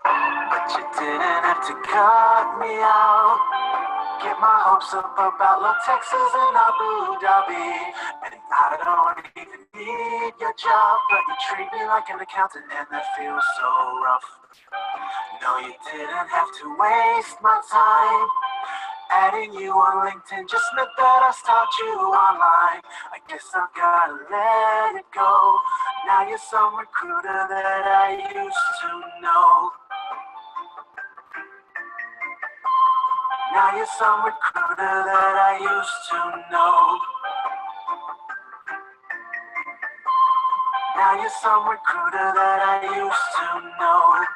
But you didn't have to cut me out. Get my hopes up about Low Texas and Abu Dhabi. And I don't even need your job, but you treat me like an accountant, and that feels so rough. No, you didn't have to waste my time. Adding you on LinkedIn just meant that I stalked you online. I guess I've gotta let it go. Now you're some recruiter that I used to know. Now you're some recruiter that I used to know. Now you're some recruiter that I used to know.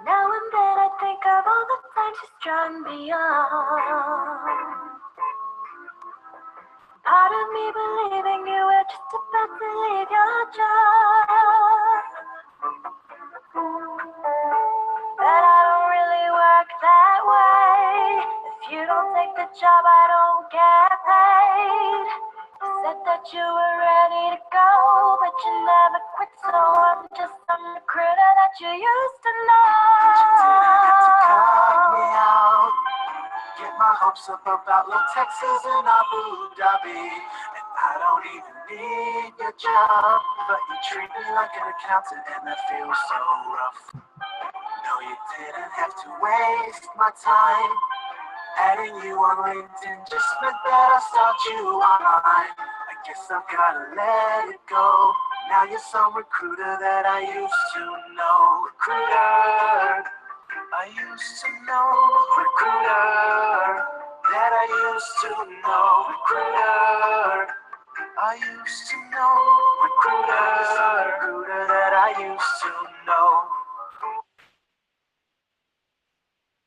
Now and then I think of all the times she's drawn me on. Part of me believing you were just about to leave your job. But I don't really work that way. If you don't take the job, I don't get paid. You said that you were ready to go, but you never quit, so I'm just some recruiter that you used to know. But you didn't have to cut me out. Get my hopes up about Low Texas and Abu Dhabi. And I don't even need your job, but you treat me like an accountant, and that feels so rough. No, you didn't have to waste my time. Adding you on LinkedIn just meant that I stalked you online. I guess I've gotta let it go. Now you're some recruiter that I used to know. Recruiter, I used to know. Recruiter, that I used to know. Recruiter, I used to know. Recruiter that I used to know.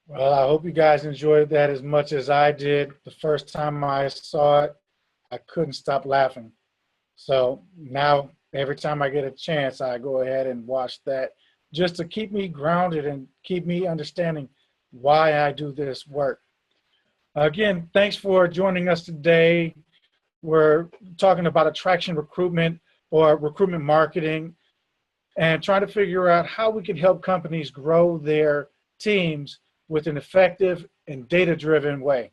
Well, I hope you guys enjoyed that as much as I did. The first time I saw it, I couldn't stop laughing. So now, every time I get a chance, I go ahead and watch that just to keep me grounded and keep me understanding why I do this work. Again, thanks for joining us today. We're talking about attraction recruitment or recruitment marketing and trying to figure out how we can help companies grow their teams with an effective and data-driven way.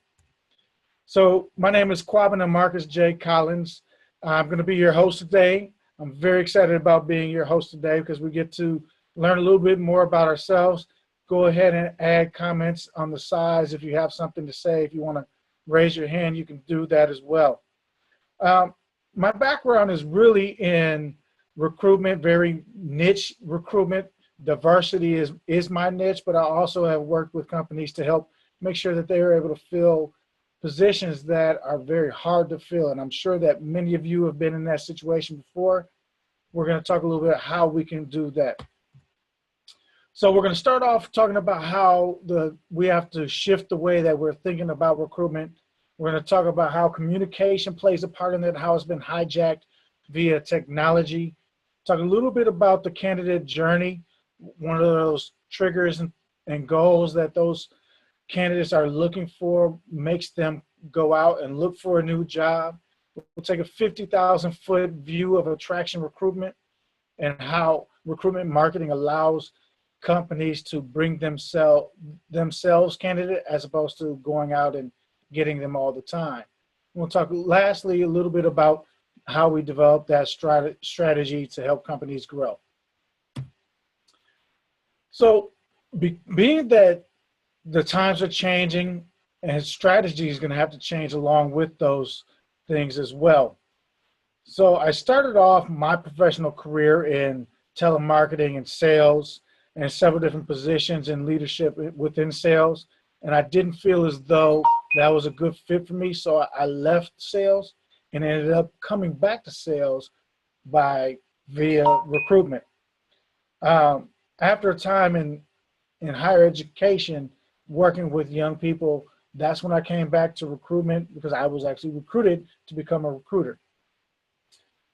So my name is Kwabena Marcus J. Collins. I'm going to be your host today. I'm very excited about being your host today because we get to learn a little bit more about ourselves. Go ahead and add comments on the sides if you have something to say. If you want to raise your hand, you can do that as well. My background is really in recruitment, very niche recruitment. Diversity is my niche, but I also have worked with companies to help make sure that they are able to fill positions that are very hard to fill. And I'm sure that many of you have been in that situation before. We're going to talk a little bit how we can do that. So we're going to start off talking about how we have to shift the way that we're thinking about recruitment. We're going to talk about how communication plays a part in it, how it's been hijacked via technology. Talk a little bit about the candidate journey, one of those triggers and goals that those candidates are looking for makes them go out and look for a new job. We'll take a 50,000-foot view of attraction recruitment and how recruitment marketing allows companies to bring themselves candidate as opposed to going out and getting them all the time. We'll talk lastly a little bit about how we develop that strategy to help companies grow. So being that the times are changing and strategy is going to have to change along with those things as well. So I started off my professional career in telemarketing and sales and several different positions in leadership within sales. And I didn't feel as though that was a good fit for me. So I left sales and ended up coming back to sales via recruitment. After a time in higher education, working with young people, that's when I came back to recruitment because I was actually recruited to become a recruiter.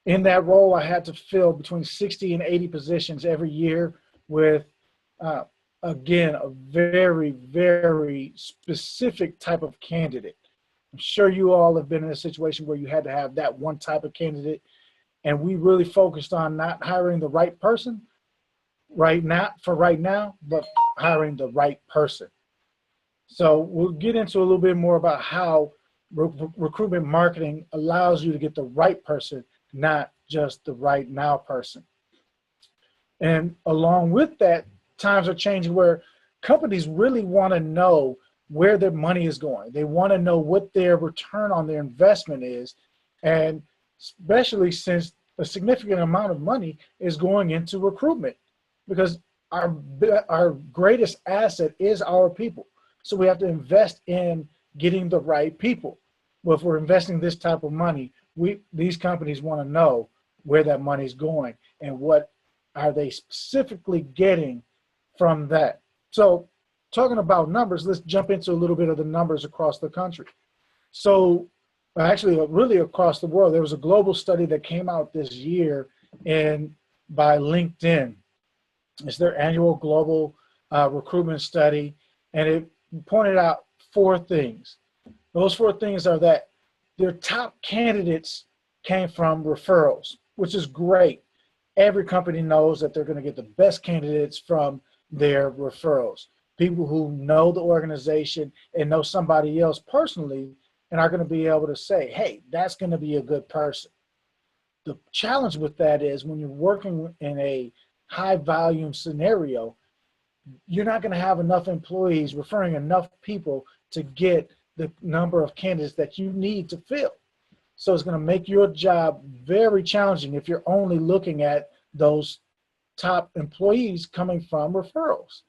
In that role, I had to fill between 60 and 80 positions every year with again, a very, very specific type of candidate. I'm sure you all have been in a situation where you had to have that one type of candidate, and we really focused on not hiring the right person right now, but hiring the right person. So we'll get into a little bit more about how recruitment marketing allows you to get the right person, not just the right now person. And along with that, times are changing where companies really want to know where their money is going. They want to know what their return on their investment is. And especially since a significant amount of money is going into recruitment, because our greatest asset is our people. So we have to invest in getting the right people. Well, if we're investing this type of money, these companies want to know where that money is going and what are they specifically getting from that. So talking about numbers, let's jump into a little bit of the numbers across the country. So actually, really across the world, there was a global study that came out this year by LinkedIn. It's their annual global recruitment study, and it pointed out 4 things. Those 4 things are that their top candidates came from referrals, which is great. Every company knows that they're going to get the best candidates from their referrals. People who know the organization and know somebody else personally and are going to be able to say, hey, that's going to be a good person. The challenge with that is when you're working in a high volume scenario, you're not going to have enough employees referring enough people to get the number of candidates that you need to fill. So it's going to make your job very challenging if you're only looking at those top employees coming from referrals.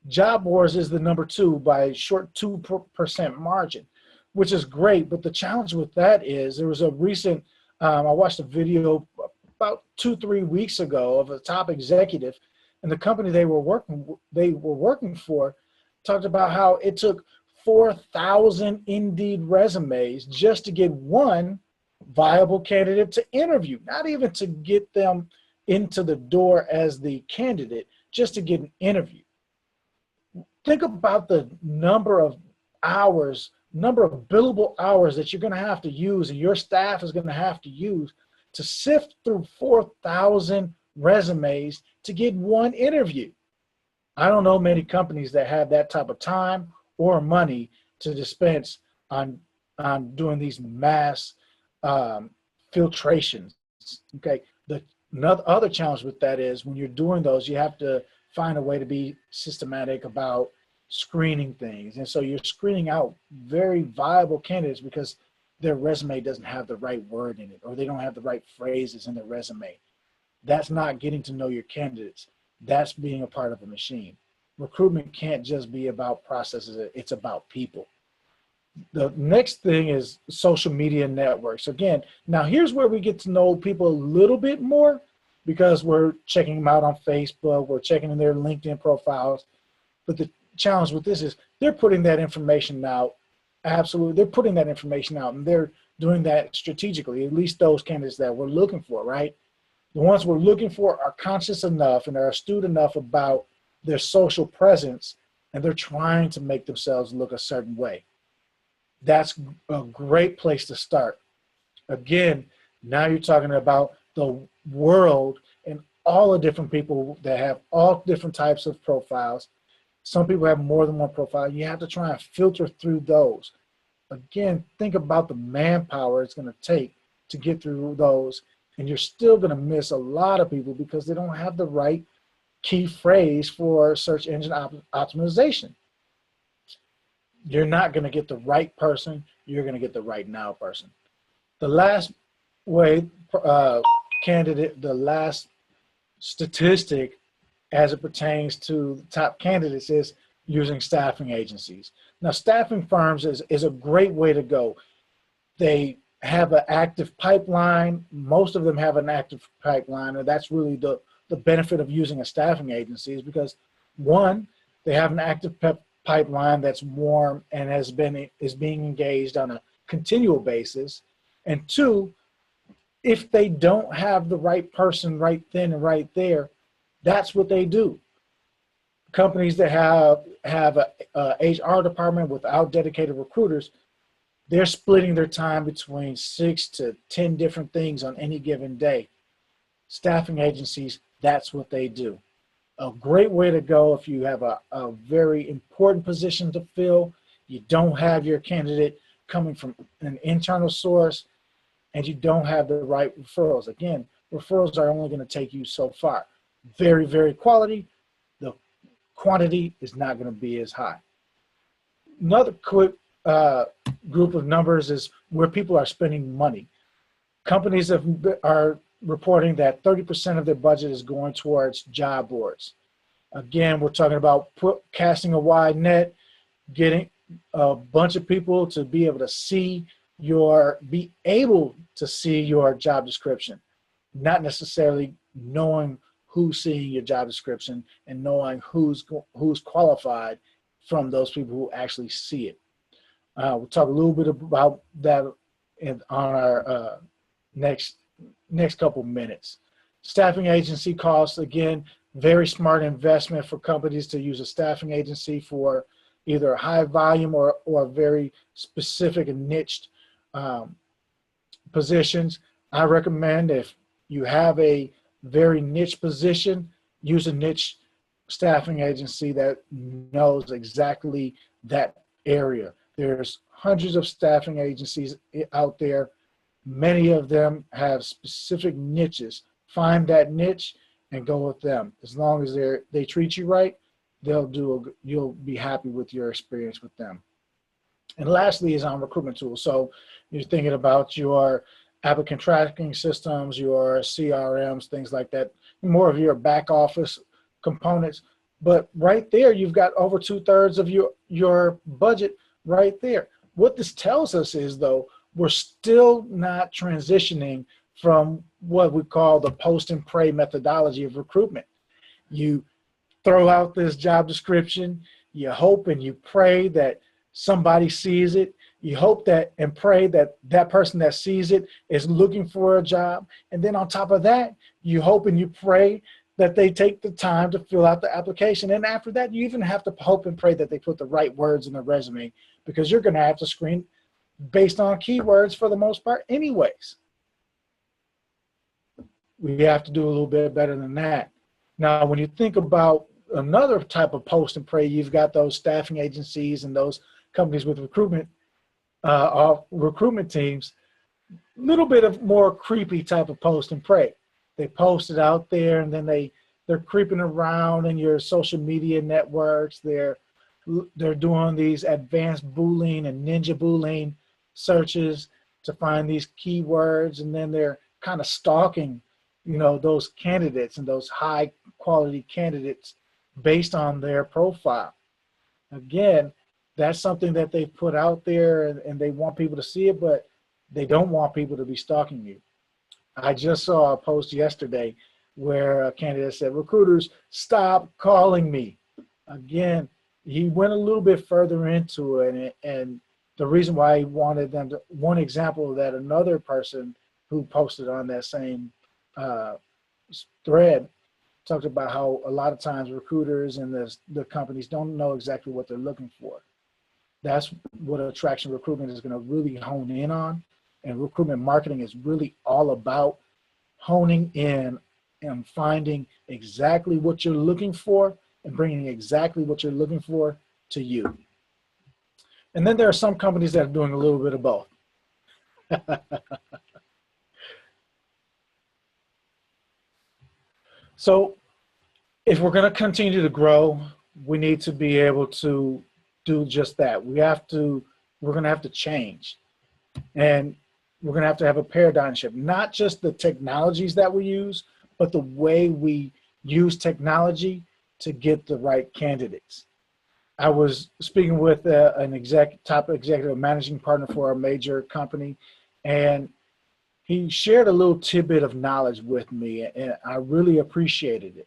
Job boards is the number 2 by a short 2% margin, which is great. But the challenge with that is there was a recent, I watched a video about 2-3 weeks ago of a top executive, and the company they were working for talked about how it took 4,000 Indeed resumes just to get one viable candidate to interview, not even to get them into the door as the candidate, just to get an interview. Think about the number of hours, number of billable hours that you're going to have to use and your staff is going to have to use to sift through 4,000 resumes to get one interview. I don't know many companies that have that type of time or money to dispense on doing these mass filtrations. Okay. The other challenge with that is when you're doing those, you have to find a way to be systematic about screening things. And so you're screening out very viable candidates because their resume doesn't have the right word in it, or they don't have the right phrases in their resume. That's not getting to know your candidates. That's being a part of a machine. Recruitment can't just be about processes, it's about people. The next thing is social media networks. Again, now here's where we get to know people a little bit more because we're checking them out on Facebook, we're checking their LinkedIn profiles. But the challenge with this is they're putting that information out. Absolutely, they're putting that information out, and they're doing that strategically, at least those candidates that we're looking for, right? The ones we're looking for are conscious enough and are astute enough about their social presence, and they're trying to make themselves look a certain way. That's a great place to start. Again, now you're talking about the world and all the different people that have all different types of profiles. Some people have more than one profile. You have to try and filter through those. Again, think about the manpower it's going to take to get through those, and you're still going to miss a lot of people because they don't have the right key phrase for search engine optimization. You're not going to get the right person. You're going to get the right now person. The last way, the last statistic as it pertains to the top candidates is using staffing agencies. Now, staffing firms is a great way to go. They have an active pipeline. Most of them have an active pipeline, and that's really the benefit of using a staffing agency is because, one, they have an active pipeline that's warm and is being engaged on a continual basis. And two, if they don't have the right person right then and right there, that's what they do. companies that have a HR department without dedicated recruiters, they're splitting their time between 6 to 10 different things on any given day. Staffing agencies, that's what they do. A great way to go if you have a very important position to fill, you don't have your candidate coming from an internal source, and you don't have the right referrals. Again, referrals are only going to take you so far. Very, very quality. The quantity is not going to be as high. Another quick group of numbers is where people are spending money. Companies are reporting that 30% of their budget is going towards job boards. Again, we're talking about casting a wide net, getting a bunch of people to be able to see your job description, not necessarily knowing who's seeing your job description and knowing who's qualified from those people who actually see it. We'll talk a little bit about that on our next couple minutes. Staffing agency costs, again, very smart investment for companies to use a staffing agency for either a high volume or very specific and niched positions. I recommend if you have a very niche position, use a niche staffing agency that knows exactly that area. There's hundreds of staffing agencies out there. Many of them have specific niches. Find that niche and go with them. As long as they treat you right, you'll be happy with your experience with them. And lastly is on recruitment tools. So you're thinking about your applicant tracking systems, your CRMs, things like that, more of your back office components. But right there, you've got over 2/3 of your budget right there. What this tells us is, though, we're still not transitioning from what we call the post and pray methodology of recruitment. You throw out this job description, you hope and you pray that somebody sees it. You hope that and pray that that person that sees it is looking for a job. And then on top of that, you hope and you pray that they take the time to fill out the application. And after that, you even have to hope and pray that they put the right words in the resume, because you're going to have to screen based on keywords for the most part anyways. We have to do a little bit better than that. Now, when you think about another type of post and pray, you've got those staffing agencies and those companies with recruitment teams, a little bit of more creepy type of post and pray. They post it out there, and then they're creeping around in your social media networks. They're doing these advanced Boolean and Ninja Boolean searches to find these keywords, and then they're kind of stalking, those candidates and those high quality candidates based on their profile. Again, that's something that they put out there, and they want people to see it, but they don't want people to be stalking you. I just saw a post yesterday where a candidate said, "Recruiters, stop calling me." Again, he went a little bit further into it, and the reason why he wanted them to, one example that another person who posted on that same thread talked about how a lot of times recruiters and the companies don't know exactly what they're looking for. That's what attraction recruitment is going to really hone in on. And recruitment marketing is really all about honing in and finding exactly what you're looking for and bringing exactly what you're looking for to you. And then there are some companies that are doing a little bit of both. So if we're going to continue to grow, we need to be able to do just that. We're going to have to change. And we're going to have a paradigm shift, not just the technologies that we use, but the way we use technology to get the right candidates. I was speaking with an top executive managing partner for a major company, and he shared a little tidbit of knowledge with me, and I really appreciated it.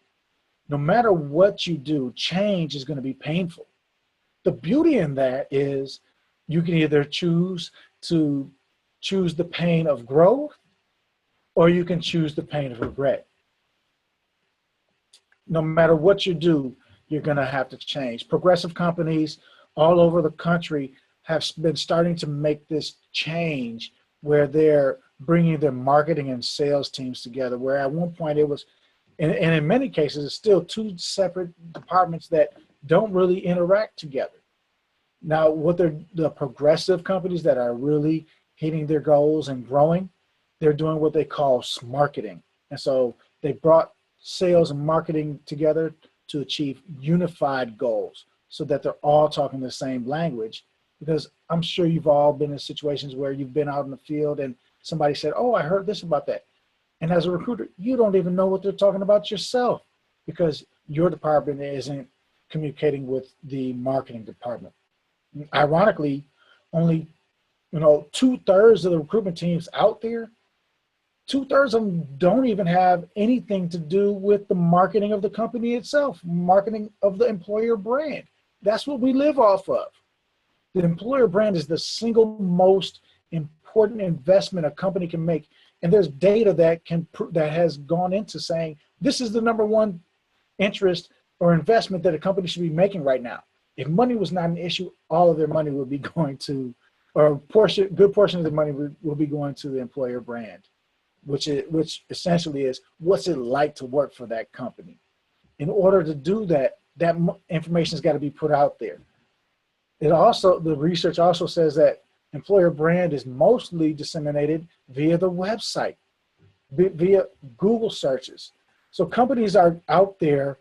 No matter what you do, change is going to be painful. The beauty in that is you can either choose the pain of growth, or you can choose the pain of regret. No matter what you do, you're going to have to change. Progressive companies all over the country have been starting to make this change where they're bringing their marketing and sales teams together, where at one point it was, and in many cases, it's still two separate departments that don't really interact together. Now, the progressive companies that are really hitting their goals and growing, they're doing what they call smarketing. And so they brought sales and marketing together to achieve unified goals so that they're all talking the same language. Because I'm sure you've all been in situations where you've been out in the field and somebody said, oh, I heard this about that. And as a recruiter, you don't even know what they're talking about yourself because your department isn't communicating with the marketing department. Ironically, only 2/3 of the recruitment teams out there, 2/3 of them don't even have anything to do with the marketing of the company itself, marketing of the employer brand. That's what we live off of. The employer brand is the single most important investment a company can make. And there's data that has gone into saying this is the number one interest or investment that a company should be making right now. If money was not an issue, all of their money would be going to, or a good portion of the money will be going to the employer brand, which essentially is what's it like to work for that company. In order to do that, that information has got to be put out there. The research also says that employer brand is mostly disseminated via the website, via Google searches. So companies are out there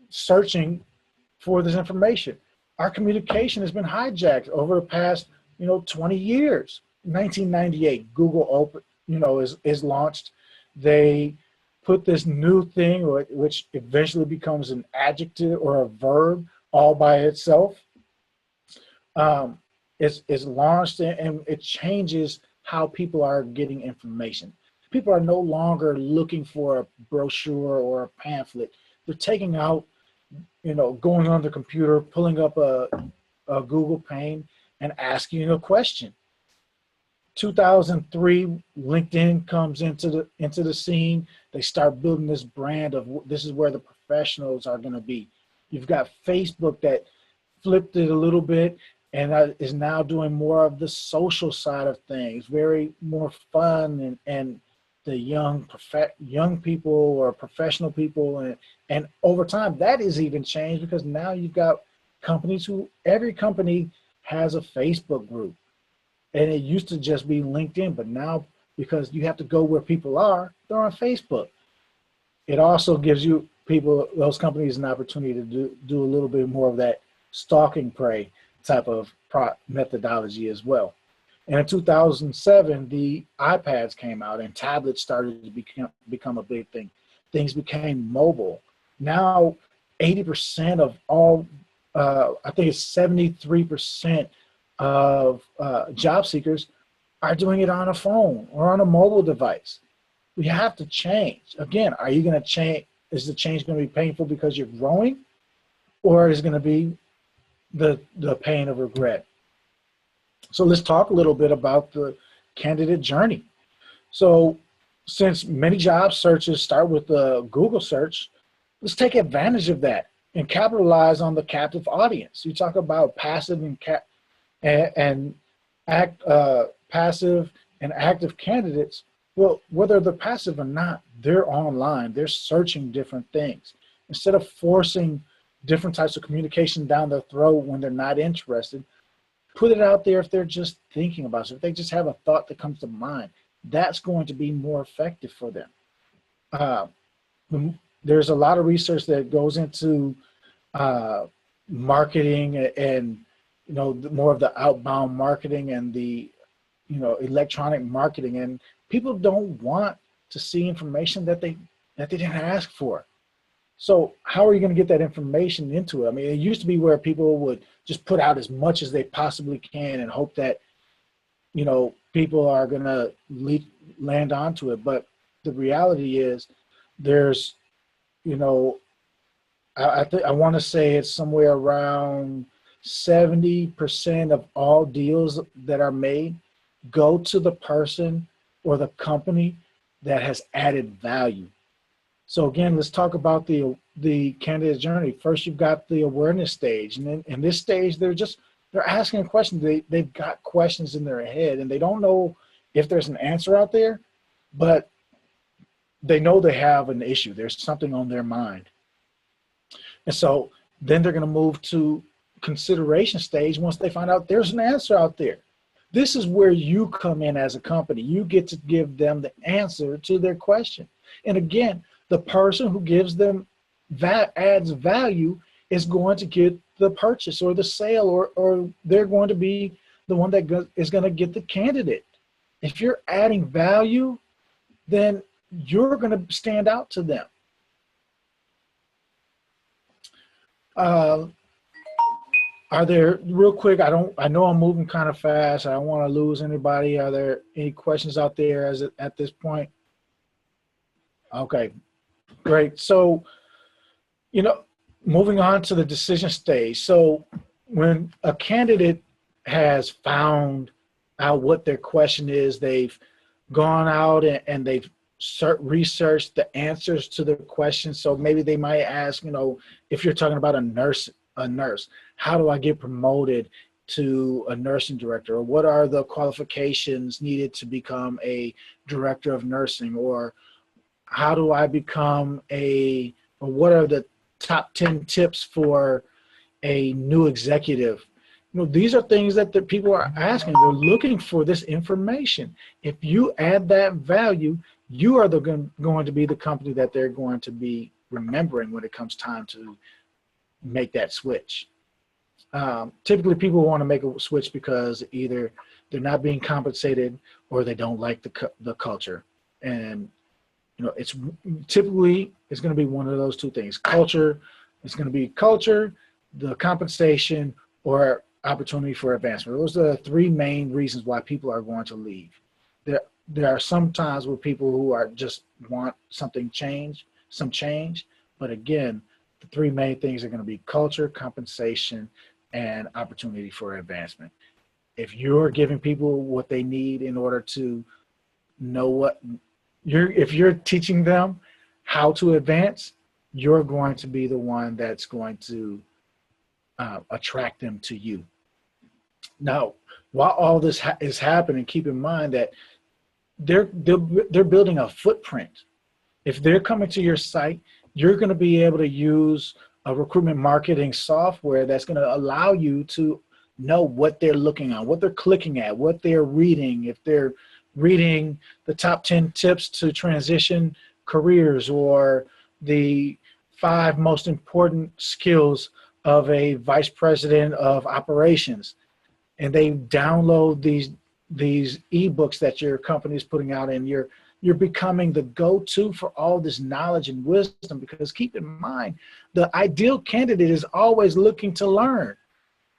searching for this information. Our communication has been hijacked over the past, 20 years. 1998, Google is launched. They put this new thing, which eventually becomes an adjective or a verb all by itself. Is launched and it changes how people are getting information. People are no longer looking for a brochure or a pamphlet. They're taking out, going on the computer, pulling up a Google pane and asking a question. 2003, LinkedIn comes into the scene. They start building this brand of this is where the professionals are going to be. You've got Facebook that flipped it a little bit and is now doing more of the social side of things, very more fun and the young people or professional people. And over time, that is even changed because now you've got companies every company has a Facebook group. And it used to just be LinkedIn, but now because you have to go where people are, they're on Facebook. It also gives those companies an opportunity to do a little bit more of that stalking prey type of methodology as well. And in 2007, the iPads came out and tablets started to become a big thing. Things became mobile. Now, 80% of all, I think it's 73% of job seekers are doing it on a phone or on a mobile device. We have to change. Again, are you going to change? Is the change going to be painful because you're growing, or is it going to be the pain of regret? So let's talk a little bit about the candidate journey. So since many job searches start with the Google search, let's take advantage of that and capitalize on the captive audience. You talk about passive passive and active candidates. Well, whether they're passive or not, they're online. They're searching different things. Instead of forcing different types of communication down their throat when they're not interested, put it out there if they're just thinking about it. If they just have a thought that comes to mind, that's going to be more effective for them. There's a lot of research that goes into marketing and more of the outbound marketing and the electronic marketing, and people don't want to see information that they didn't ask for. So how are you going to get that information into it? I mean, it used to be where people would just put out as much as they possibly can and hope that, people are going to land onto it. But the reality is there's, I want to say it's somewhere around 70% of all deals that are made go to the person or the company that has added value. So again, let's talk about the the candidate journey. First, you've got the awareness stage, and then in this stage, they're asking a question. They've got questions in their head, and they don't know if there's an answer out there, but they know they have an issue. There's something on their mind. And so then they're going to move to consideration stage once they find out there's an answer out there. This is where you come in as a company. You get to give them the answer to their question. And again, the person who gives them that adds value is going to get the purchase or the sale, or they're going to be the one that is going to get the candidate. If you're adding value, then you're going to stand out to them. Are there, real quick, I know I'm moving kind of fast. I don't want to lose anybody. Are there any questions out there at this point? Okay, great. So, moving on to the decision stage. So when a candidate has found out what their question is, they've gone out and they've researched the answers to the question. So maybe they might ask, if you're talking about a nurse, how do I get promoted to a nursing director? Or what are the qualifications needed to become a director of nursing? Or how do I become or what are the top 10 tips for a new executive? These are things that the people are asking. They're looking for this information. If you add that value, you are going to be the company that they're going to be remembering when it comes time to make that switch. Typically, people want to make a switch because either they're not being compensated or they don't like the culture. And it's typically going to be one of those two things. Culture, it's going to be culture, the compensation, or opportunity for advancement. Those are the three main reasons why people are going to leave. There are some times where people who are just want some change, but again, the three main things are going to be culture, compensation, and opportunity for advancement. If you're giving people what they need in order to know if you're teaching them how to advance, you're going to be the one that's going to attract them to you. Now, while all this is happening, keep in mind that they're building a footprint. If they're coming to your site, you're going to be able to use a recruitment marketing software that's going to allow you to know what they're looking on, what they're clicking at, what they're reading. If they're reading the top 10 tips to transition careers, or the 5 most important skills of a vice president of operations, and they download these ebooks that your company is putting out, and you're becoming the go-to for all this knowledge and wisdom. Because keep in mind, the ideal candidate is always looking to learn.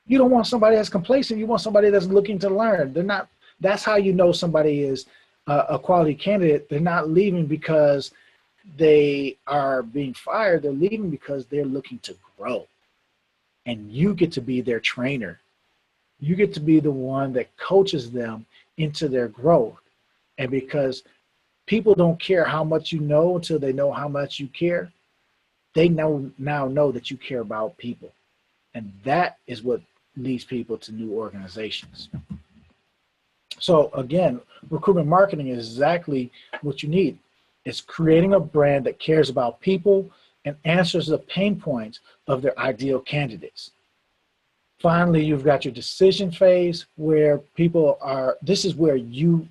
You don't want somebody that's complacent. You want somebody that's looking to learn. That's how you know somebody is a quality candidate. They're not leaving because they are being fired. They're leaving because they're looking to grow. And you get to be their trainer. You get to be the one that coaches them into their growth. And because people don't care how much you know until they know how much you care, they now know that you care about people. And that is what leads people to new organizations. So again, recruitment marketing is exactly what you need. It's creating a brand that cares about people and answers the pain points of their ideal candidates. Finally, you've got your decision phase, where this is where you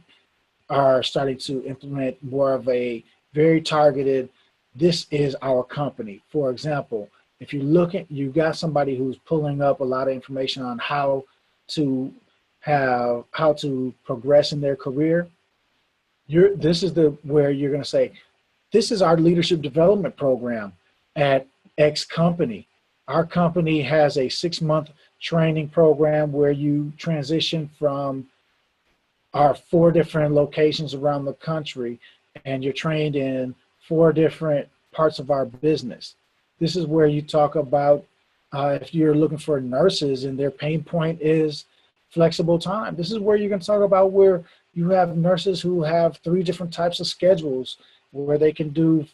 are starting to implement more of a very targeted, this is our company. For example, if you've got somebody who's pulling up a lot of information on how to progress in their career, this is where you're going to say, this is our leadership development program at X company. Our company has a 6-month training program where you transition from our 4 different locations around the country, and you're trained in 4 different parts of our business. This is where you talk about if you're looking for nurses and their pain point is flexible time. This is where you can talk about where you have nurses who have 3 different types of schedules, where they can do,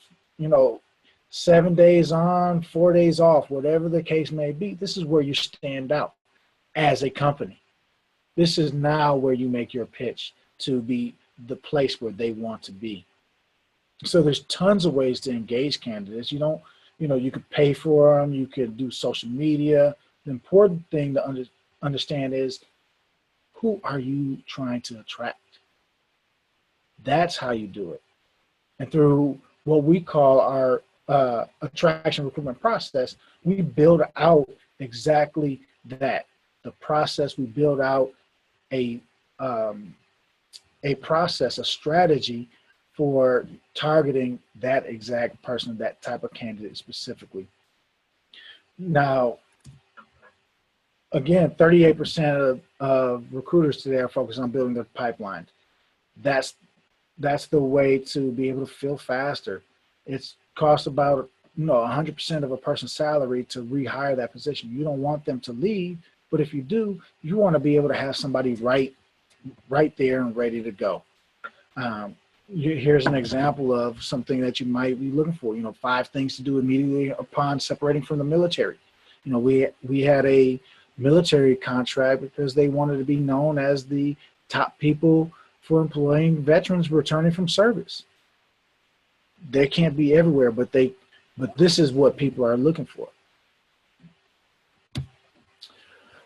7 days on, 4 days off, whatever the case may be. This is where you stand out as a company. This is now where you make your pitch to be the place where they want to be. So there's tons of ways to engage candidates. You don't, you could pay for them, you could do social media. The important thing to understand is, who are you trying to attract? That's how you do it. And through what we call our attraction recruitment process, we build out exactly that. The process, we build out a process, a strategy for targeting that exact person, that type of candidate specifically. Now, again, 38% of recruiters today are focused on building their pipelines. That's the way to be able to fill faster. It's cost about 100% of a person's salary to rehire that position. You don't want them to leave, but if you do, you want to be able to have somebody right there and ready to go. Here's an example of something that you might be looking for. 5 things to do immediately upon separating from the military. We had a military contract because they wanted to be known as the top people for employing veterans returning from service. They can't be everywhere, but this is what people are looking for.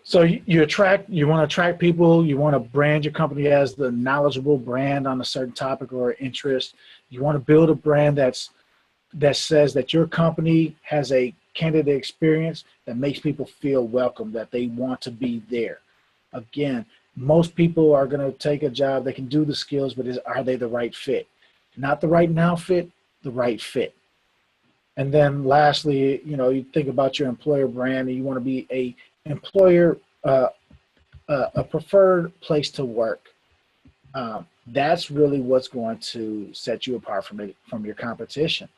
So you want to attract people, you want to brand your company as the knowledgeable brand on a certain topic or interest. You want to build a brand that says that your company has a candidate experience that makes people feel welcome, that they want to be there. Again, most people are going to take a job, they can do the skills, but are they the right fit? Not the right now fit, the right fit. And then lastly, you think about your employer brand, and you want to be a employer, a preferred place to work. That's really what's going to set you apart from your competition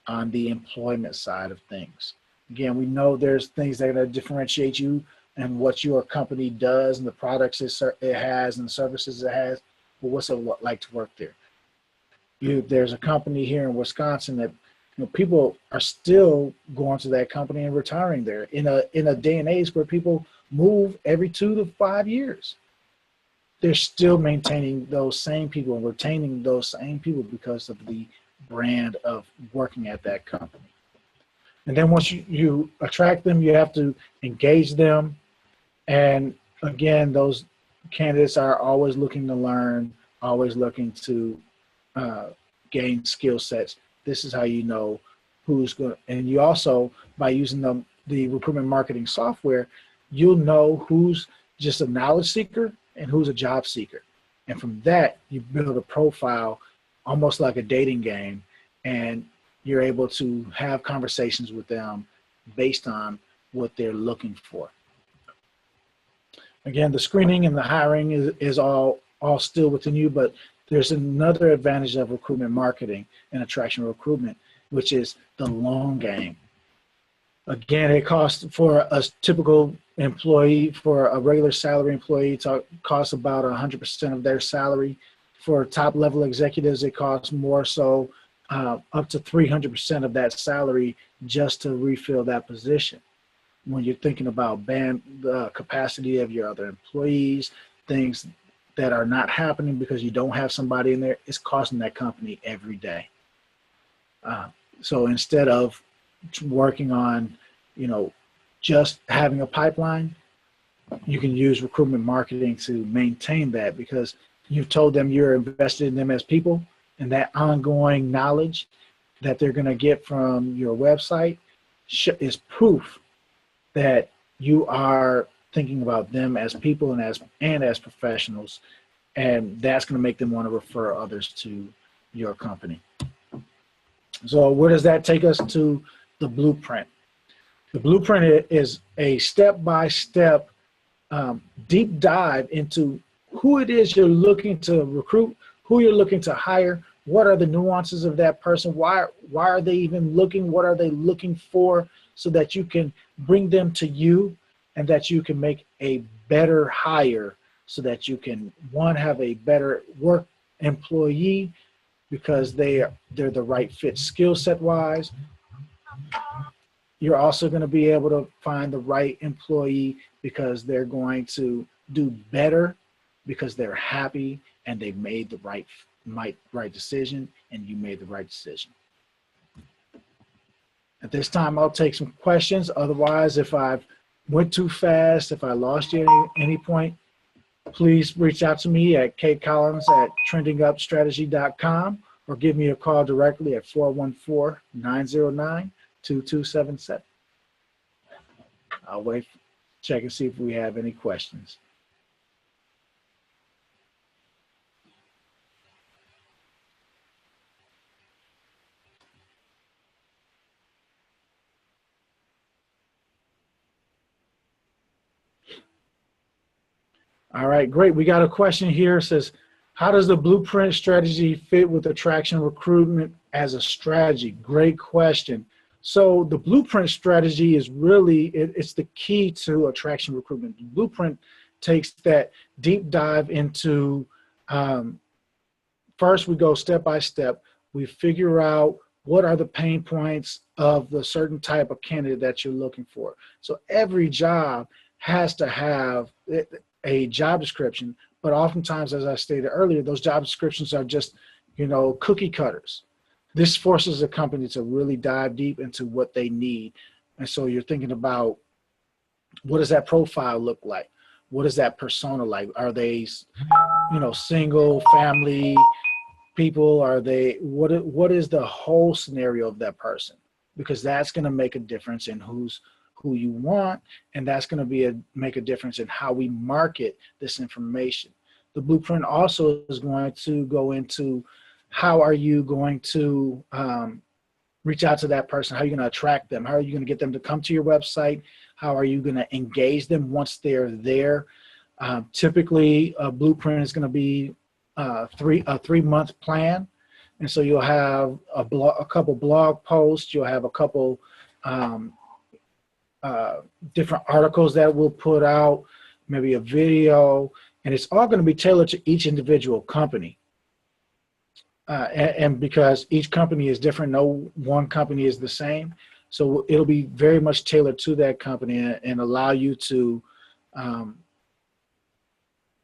on the employment side of things. Again, we know there's things that are going to differentiate you and what your company does and the products it has and the services it has. But what's it like to work there? There's a company here in Wisconsin that people are still going to that company and retiring there in a day and age where people move every 2 to 5 years. They're still maintaining those same people and retaining those same people because of the brand of working at that company. And then once you attract them, you have to engage them. And again, those candidates are always looking to learn, always looking to gain skill sets. This is how you know who's going to, and you also, by using the recruitment marketing software, you'll know who's just a knowledge seeker and who's a job seeker. And from that, you build a profile almost like a dating game, and you're able to have conversations with them based on what they're looking for. Again, the screening and the hiring is all still within you, but there's another advantage of recruitment marketing and attraction recruitment, which is the long game. Again, it costs for a typical employee, for a regular salary employee, it costs about 100% of their salary. For top level executives, it costs more, so up to 300% of that salary just to refill that position. When you're thinking about the capacity of your other employees, things that are not happening because you don't have somebody in there, it's costing that company every day. So instead of working on, just having a pipeline, you can use recruitment marketing to maintain that, because you've told them you're invested in them as people, and that ongoing knowledge that they're going to get from your website is proof that you are thinking about them as people and as professionals, and that's going to make them want to refer others to your company. So where does that take us to? The blueprint. The blueprint is a step-by-step deep dive into who it is you're looking to recruit, who you're looking to hire, what are the nuances of that person, why are they even looking, what are they looking for, so that you can bring them to you and that you can make a better hire, so that you can, one, have a better work employee because they're the right fit skill set wise, You're also going to be able to find the right employee because they're going to do better because they're happy and they made the right decision, and you made the right decision. At this time, I'll take some questions. Otherwise, if I went too fast, if I lost you at any point, please reach out to me at kcollins@trendingupstrategy.com or give me a call directly at 414-909-2277. I'll wait, check and see if we have any questions. All right, great. We got a question here. It says, how does the blueprint strategy fit with attraction recruitment as a strategy? Great question. So the blueprint strategy is really, it's the key to attraction recruitment. The blueprint takes that deep dive into, first we go step by step. We figure out what are the pain points of the certain type of candidate that you're looking for. So every job has to have a job description, but oftentimes, as I stated earlier, those job descriptions are just, cookie cutters. This forces a company to really dive deep into what they need. And so you're thinking about, what does that profile look like? What is that persona like? Are they, single, family people? Are they, what is the whole scenario of that person? Because that's going to make a difference in who you want, and that's going to make a difference in how we market this information. The blueprint also is going to go into how are you going to reach out to that person, how are you going to attract them, how are you going to get them to come to your website, how are you going to engage them once they're there. Typically, a blueprint is going to be a 3-month plan, and so you'll have a couple blog posts, you'll have a couple different articles that we'll put out, maybe a video, and it's all going to be tailored to each individual company. And because each company is different, no one company is the same. So it'll be very much tailored to that company and allow you to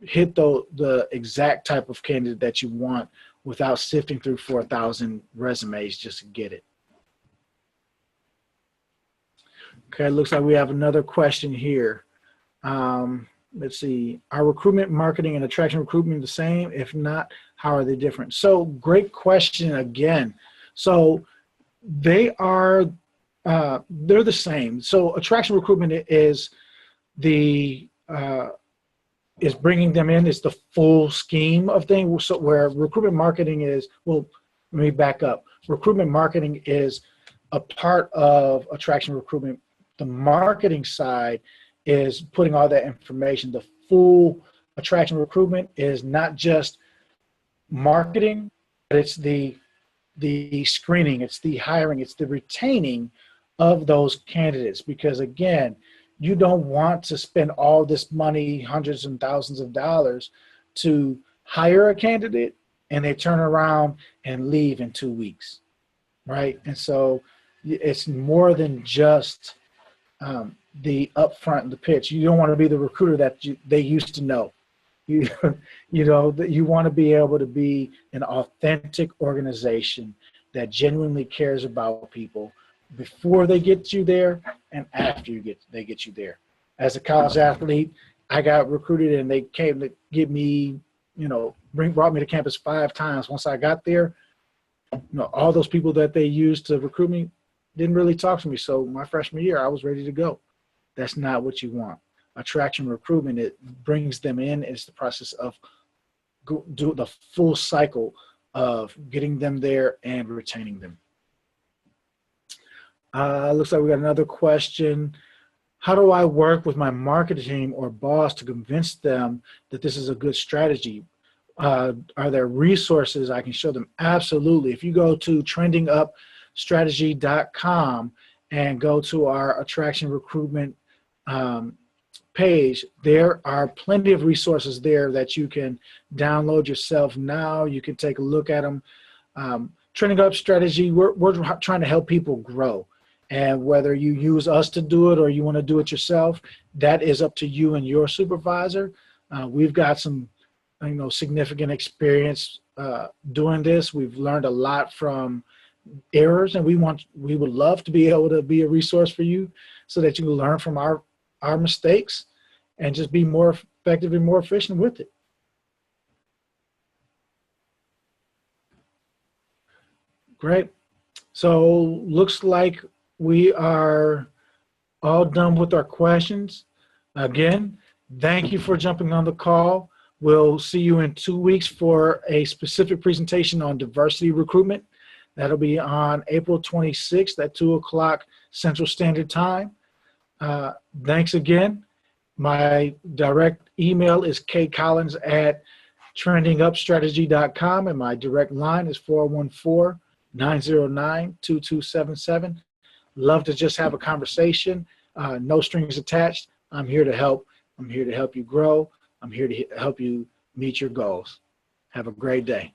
hit the exact type of candidate that you want without sifting through 4,000 resumes just to get it. Okay, it looks like we have another question here. Let's see, are recruitment marketing and attraction recruitment the same? If not, how are they different? So great question again. So they are, they're the same. So attraction recruitment is is bringing them in, is the full scheme of things. So where recruitment marketing is, well, let me back up. Recruitment marketing is a part of attraction recruitment. The marketing side is putting all that information. The full attraction recruitment is not just marketing, but it's the screening, it's the hiring, it's the retaining of those candidates. Because again, you don't want to spend all this money, hundreds and thousands of dollars, to hire a candidate and they turn around and leave in 2 weeks, right? And so it's more than just the upfront and the pitch. You don't want to be the recruiter that they used to know. You know, that you want to be able to be an authentic organization that genuinely cares about people before they get you there and after they get you there. As a college athlete, I got recruited and they came to get me, brought me to campus 5 times. Once I got there, all those people that they used to recruit me didn't really talk to me. So my freshman year, I was ready to go. That's not what you want. Attraction recruitment, it brings them in. It's the process of do the full cycle of getting them there and retaining them. Looks like we got another question. How do I work with my marketing team or boss to convince them that this is a good strategy? Are there resources I can show them? Absolutely. If you go to trendingupstrategy.com and go to our attraction recruitment page, there are plenty of resources there that you can download yourself now. You can take a look at them. Trending Up Strategy, we're trying to help people grow. And whether you use us to do it or you want to do it yourself, that is up to you and your supervisor. We've got some, significant experience doing this. We've learned a lot from errors, and we would love to be able to be a resource for you so that you can learn from our mistakes and just be more effective and more efficient with it. Great. So looks like we are all done with our questions. Again, thank you for jumping on the call. We'll see you in 2 weeks for a specific presentation on diversity recruitment. That'll be on April 26th at 2 o'clock Central Standard Time. Thanks again. My direct email is kcollins@trendingupstrategy.com, and my direct line is 414-909-2277. Love to just have a conversation. No strings attached. I'm here to help. I'm here to help you grow. I'm here to help you meet your goals. Have a great day.